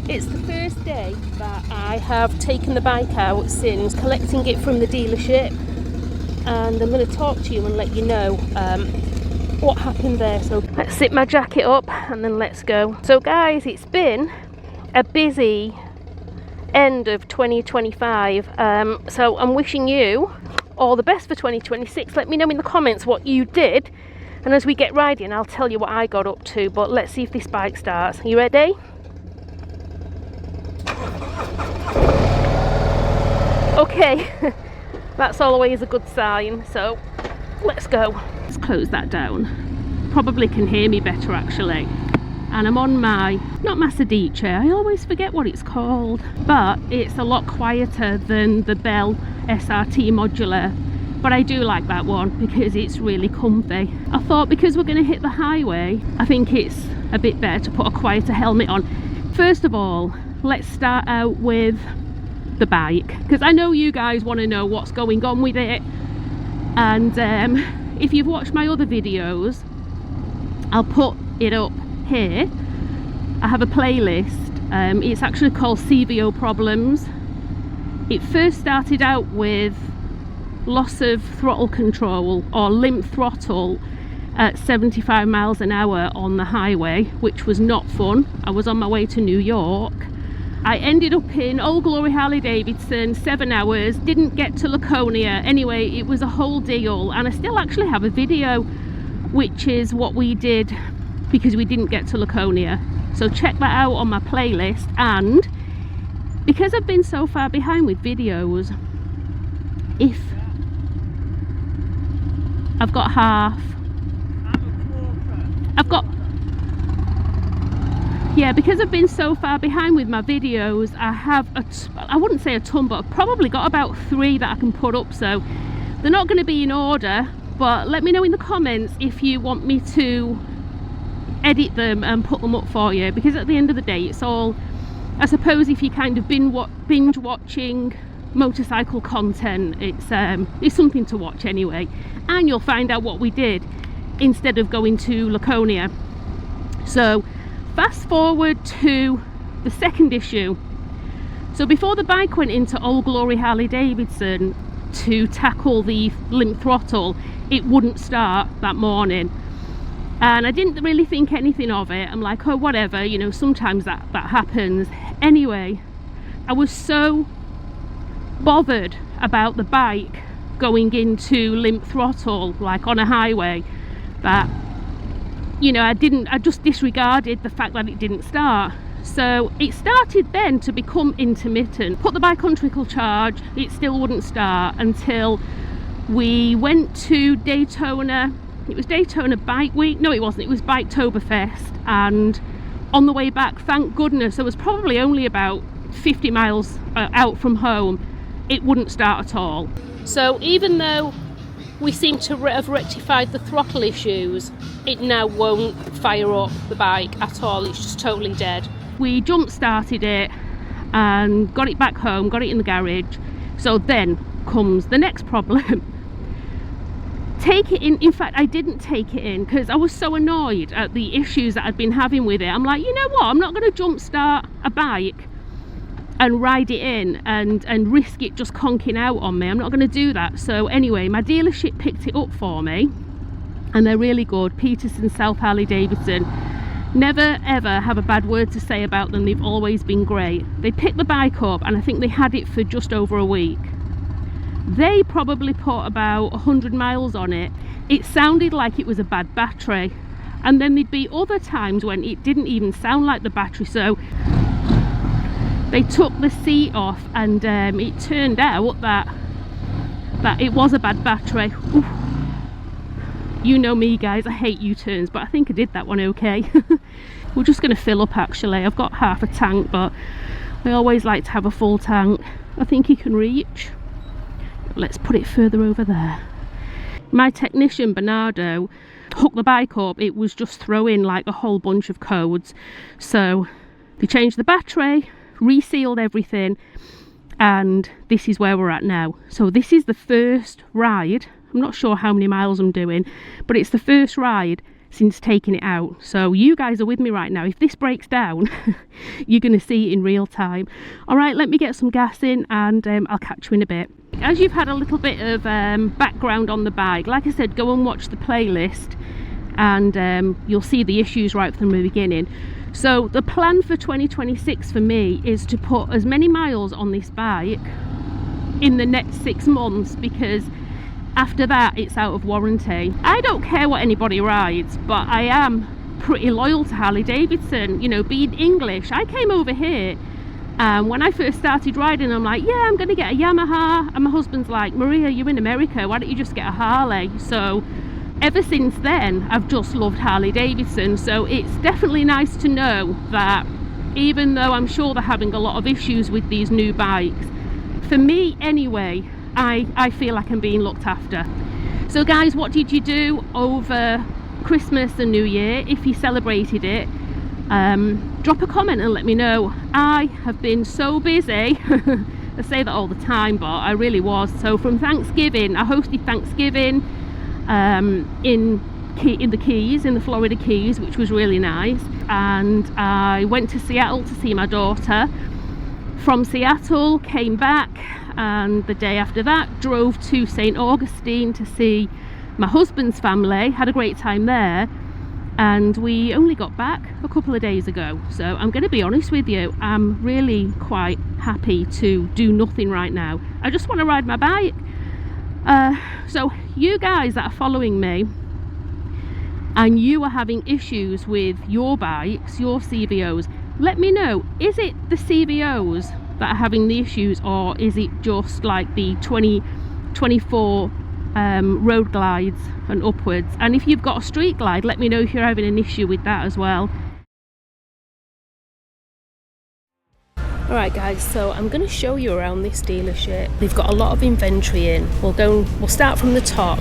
It's the first day that I have taken the bike out since collecting it from the dealership, and I'm going to talk to you and let you know what happened there. So let's zip my jacket up and then let's go. So guys, it's been a busy end of 2025, so I'm wishing you all the best for 2026. Let me know in the comments what you did, and as we get riding I'll tell you what I got up to. But let's see if this bike starts. Are you ready? Okay. That's always a good sign, so let's go. Let's close that down. Probably can hear me better actually. And I'm on my, not Masadice, I always forget what it's called, but it's a lot quieter than the Bell SRT modular, but I do like that one because it's really comfy. I thought because we're going to hit the highway, I think it's a bit better to put a quieter helmet on. First of all, let's start out with the bike, because I know you guys want to know what's going on with it, and if you've watched my other videos, I'll put it up here. I have a playlist. It's actually called CVO Problems. It first started out with loss of throttle control or limp throttle at 75 miles an hour on the highway, which was not fun. I was on my way to New York. I ended up in Old Glory Harley Davidson, 7 hours, didn't get to Laconia. Anyway, it was a whole deal, and I still actually have a video, which is what we did because we didn't get to Laconia. So check that out on my playlist. And because I've been so far behind with videos, if I've got half, because I've been so far behind with my videos, I have I wouldn't say a ton, but I've probably got about 3 that I can put up. So they're not going to be in order, but let me know in the comments if you want me to edit them and put them up for you, because at the end of the day it's all, I suppose, if you kind of binge watching motorcycle content, it's something to watch anyway, and you'll find out what we did instead of going to Laconia. So fast forward to the second issue. So before the bike went into Old Glory Harley Davidson to tackle the limp throttle, it wouldn't start that morning, and I didn't really think anything of it. I'm like, oh, whatever, you know, sometimes that happens. Anyway, I was so bothered about the bike going into limp throttle, like on a highway, that, you know, I just disregarded the fact that it didn't start. So it started then to become intermittent. Put the bike on trickle charge, it still wouldn't start until we went to Daytona. It was Daytona Bike Week. No, it wasn't. It was Biketoberfest. And on the way back, thank goodness, I was probably only about 50 miles out from home. It wouldn't start at all. So even though we seem to have rectified the throttle issues, it now won't fire up the bike at all. It's just totally dead. We jump started it and got it back home, got it in the garage. So then comes the next problem. Take it in fact I didn't take it in because I was so annoyed at the issues that I'd been having with it. I'm like, you know what, I'm not going to jump start a bike and ride it in and risk it just conking out on me. I'm not going to do that. So anyway, my dealership picked it up for me, and they're really good. Peterson, South Harley Davidson. Never ever have a bad word to say about them. They've always been great. They picked the bike up and I think they had it for just over a week. They probably put about 100 miles on it. It sounded like it was a bad battery, and then there'd be other times when it didn't even sound like the battery. So they took the seat off, and it turned out that it was a bad battery. Oof. You know me guys, I hate U-turns, but I think I did that one okay. We're just going to fill up actually. I've got half a tank, but I always like to have a full tank. I think you can reach. Let's put it further over there. My technician Bernardo hooked the bike up. It was just throwing like a whole bunch of codes. So they changed the battery, resealed everything, and this is where we're at now. So this is the first ride. I'm not sure how many miles I'm doing, but it's the first ride since taking it out. So you guys are with me right now. If this breaks down, you're going to see it in real time. All right, let me get some gas in and I'll catch you in a bit. As you've had a little bit of background on the bike, like I said, go and watch the playlist and you'll see the issues right from the beginning. So the plan for 2026 for me is to put as many miles on this bike in the next 6 months, because after that it's out of warranty. I don't care what anybody rides, but I am pretty loyal to Harley Davidson. You know, being English, I came over here when I first started riding, I'm like, yeah, I'm gonna get a Yamaha, and my husband's like, Maria, you're in America, why don't you just get a Harley? So ever since then I've just loved Harley Davidson. So it's definitely nice to know that even though I'm sure they're having a lot of issues with these new bikes, for me anyway, I feel like I'm being looked after. So guys, what did you do over Christmas and New Year? If you celebrated it, drop a comment and let me know. I have been so busy. I say that all the time, but I really was. So from Thanksgiving, I hosted Thanksgiving in the Keys, in the Florida Keys, which was really nice. And I went to Seattle to see my daughter. From Seattle, came back, and the day after that drove to St. Augustine to see my husband's family. Had a great time there, and we only got back a couple of days ago. So I'm going to be honest with you, I'm really quite happy to do nothing right now. I just want to ride my bike. So you guys that are following me and you are having issues with your bikes, your CVOs, let me know, is it the CVOs that are having the issues, or is it just like the 2024 road glides and upwards? And if you've got a street glide, let me know if you're having an issue with that as well. Alright guys, so I'm going to show you around this dealership. They've got a lot of inventory in. We'll start from the top.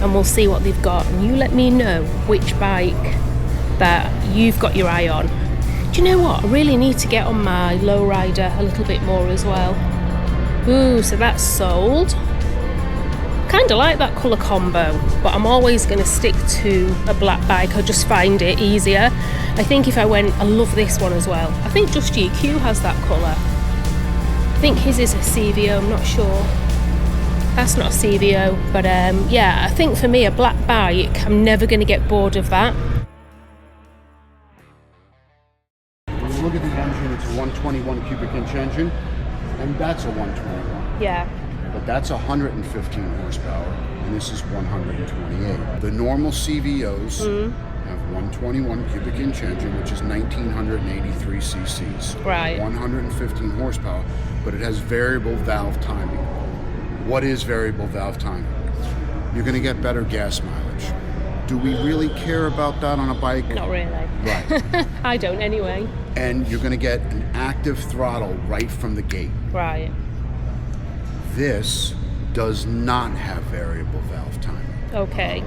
And we'll see what they've got, and you let me know which bike that you've got your eye on. Do you know what? I really need to get on my lowrider a little bit more as well. Ooh, so that's sold. Kind of like that colour combo, but I'm always going to stick to a black bike. I just find it easier. I think if I went, I love this one as well. I think Just GQ has that colour. I think his is a CVO, I'm not sure. That's not a CVO, but yeah, I think for me a black bike, I'm never going to get bored of that. When you look at the engine, it's a 121 cubic inch engine, and that's a 121. Yeah. But that's 115 horsepower, and this is 128. The normal CVOs have 121 cubic inch engine, which is 1983 cc's. Right. 115 horsepower, but it has variable valve timing. What is variable valve timing? You're going to get better gas mileage. Do we really care about that on a bike? Not really. Right. I don't anyway. And you're going to get an active throttle right from the gate. Right. This does not have variable valve timing. Okay.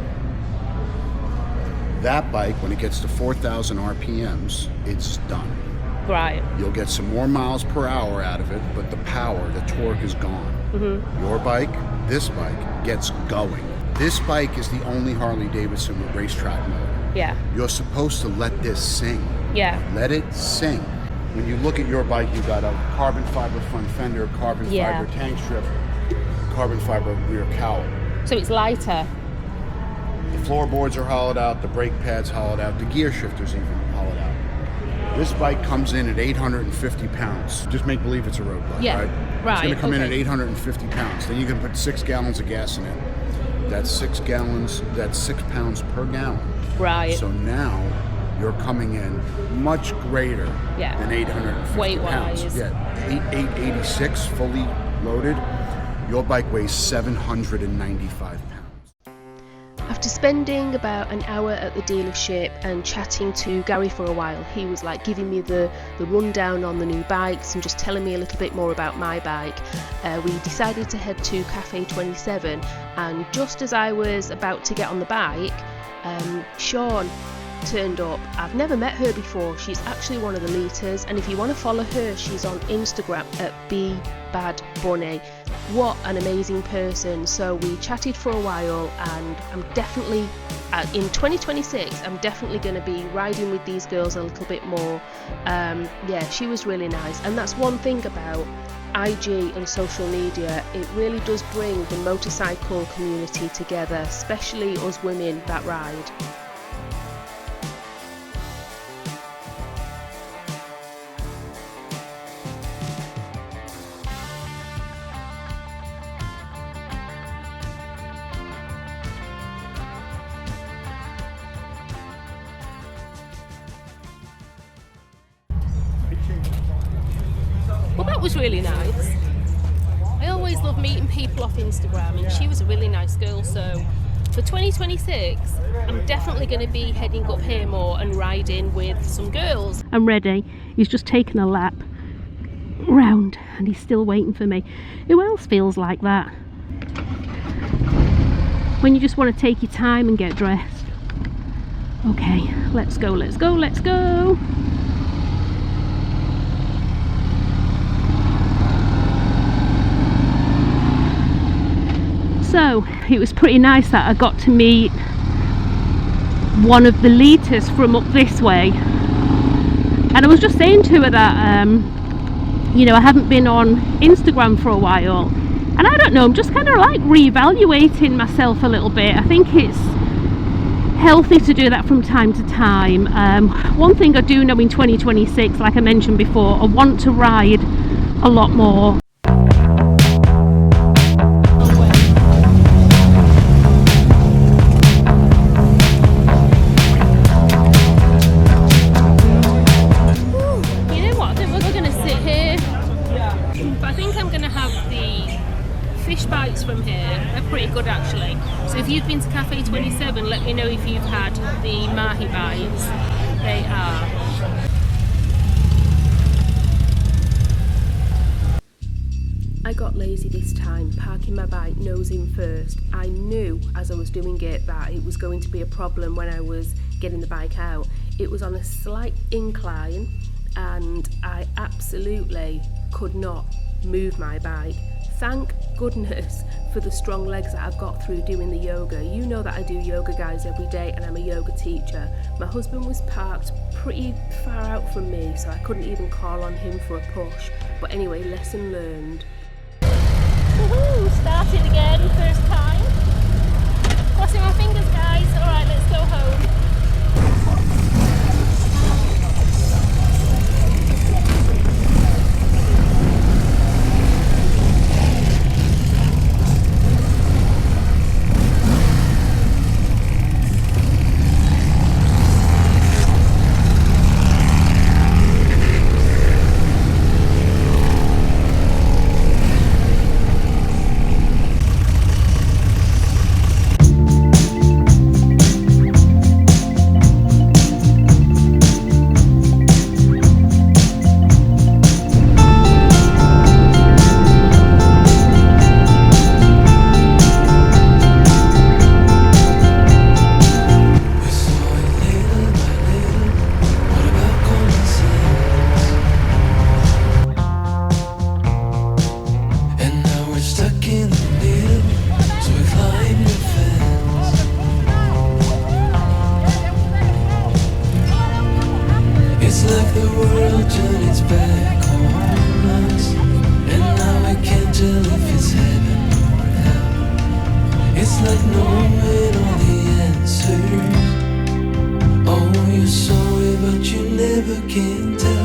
That bike, when it gets to 4,000 RPMs, it's done. Right. You'll get some more miles per hour out of it, but the power, the torque is gone. Your bike, this bike, gets going. This bike is the only Harley Davidson with racetrack mode. Yeah. You're supposed to let this sing. Yeah. Let it sing. When you look at your bike, you've got a carbon fiber front fender, carbon fiber tank strip, carbon fiber rear cowl. So it's lighter. The floorboards are hollowed out, the brake pads hollowed out, the gear shifter's even hollowed out. This bike comes in at 850 pounds. Just make believe it's a road glide, right? Right. It's going to come in at 850 pounds. Then you can put 6 gallons of gas in it. That's 6 gallons, that's 6 pounds per gallon. Right. So now you're coming in much greater than 850 weight-wise. pounds. Yeah, 886 fully loaded. Your bike weighs 795 pounds. After spending about an hour at the dealership and chatting to Gary for a while, he was like giving me the rundown on the new bikes and just telling me a little bit more about my bike. We decided to head to Cafe 27, and just as I was about to get on the bike, Sean turned up. I've never met her before. She's actually one of the leaders, and if you want to follow her, she's on Instagram at @BBadBunny. What an amazing person. So we chatted for a while, and I'm definitely in 2026 I'm definitely going to be riding with these girls a little bit more. Yeah, she was really nice, and that's one thing about IG and social media. It really does bring the motorcycle community together, especially us women that ride. Well, that was really nice. I always love meeting people off Instagram, and she was a really nice girl. So for 2026, I'm definitely going to be heading up here more and riding with some girls. I'm ready. He's just taken a lap round and he's still waiting for me. Who else feels like that? When you just want to take your time and get dressed. Okay, let's go, let's go, let's go. So it was pretty nice that I got to meet one of the leaders from up this way, and I was just saying to her that you know, I haven't been on Instagram for a while, and I don't know, I'm just kind of like reevaluating myself a little bit. I think it's healthy to do that from time to time. One thing I do know in 2026, like I mentioned before, I want to ride a lot more. From here, they're pretty good actually. So if you've been to Cafe 27, let me know if you've had the Mahi bites. They are. I got lazy this time, parking my bike nose in first. I knew as I was doing it that it was going to be a problem when I was getting the bike out. It was on a slight incline and I absolutely could not move my bike. Thank goodness for the strong legs that I've got through doing the yoga. You know that I do yoga, guys, every day, and I'm a yoga teacher. My husband was parked pretty far out from me, so I couldn't even call on him for a push. But anyway, lesson learned. Woohoo! Started again, first time. Crossing my fingers, guys. Alright, let's go home. Never can tell.